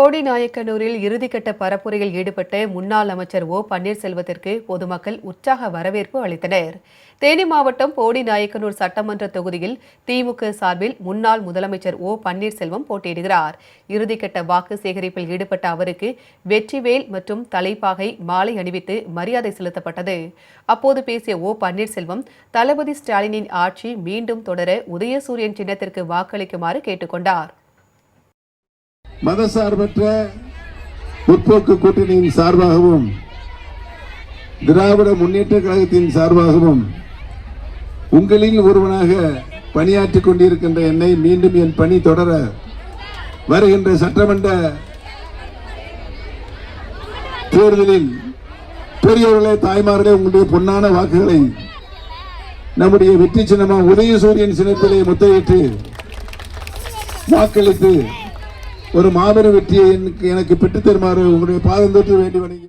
போடிநாயக்கனூரில் இறுதிக்கட்ட பரப்புரையில் ஈடுபட்ட முன்னாள் அமைச்சர் ஓ பன்னீர்செல்வத்திற்கு பொதுமக்கள் உற்சாக வரவேற்பு அளித்தனர். தேனி மாவட்டம் போடிநாயக்கனூர் சட்டமன்ற தொகுதியில் திமுக சார்பில் முன்னாள் முதலமைச்சர் ஓ பன்னீர்செல்வம் போட்டியிடுகிறார். இறுதிக்கட்ட வாக்கு சேகரிப்பில் ஈடுபட்ட அவருக்கு வெற்றிவேல் மற்றும் தலைப்பாகை மாலை அணிவித்து மரியாதை செலுத்தப்பட்டது. அப்போது பேசிய ஓ பன்னீர்செல்வம், தளபதி ஸ்டாலினின் ஆட்சி மீண்டும் தொடர உதயசூரியன் சின்னத்திற்கு வாக்களிக்குமாறு கேட்டுக் கொண்டார். மதசார்பற்ற முற்போக்கு கூட்டணியின் சார்பாகவும் திராவிட முன்னேற்ற கழகத்தின் சார்பாகவும் உங்களில் ஒருவனாக பணியாற்றிக் கொண்டிருக்கின்ற என்னை மீண்டும் என் பணி தொடர வருகின்ற சட்டமன்ற தேர்தலில் பெரியவர்களே, தாய்மார்களே, உங்களுடைய பொன்னான வாக்குகளை நம்முடைய வெற்றி சின்னமாக உதயசூரியன் சின்னத்திலே முத்தையிட்டு வாக்களித்து ஒரு மாபெரும் வெற்றியை எனக்கு பெற்றுத் தருமாறு உங்களுடைய பாதம் தொட்டு வேண்டி வணங்கி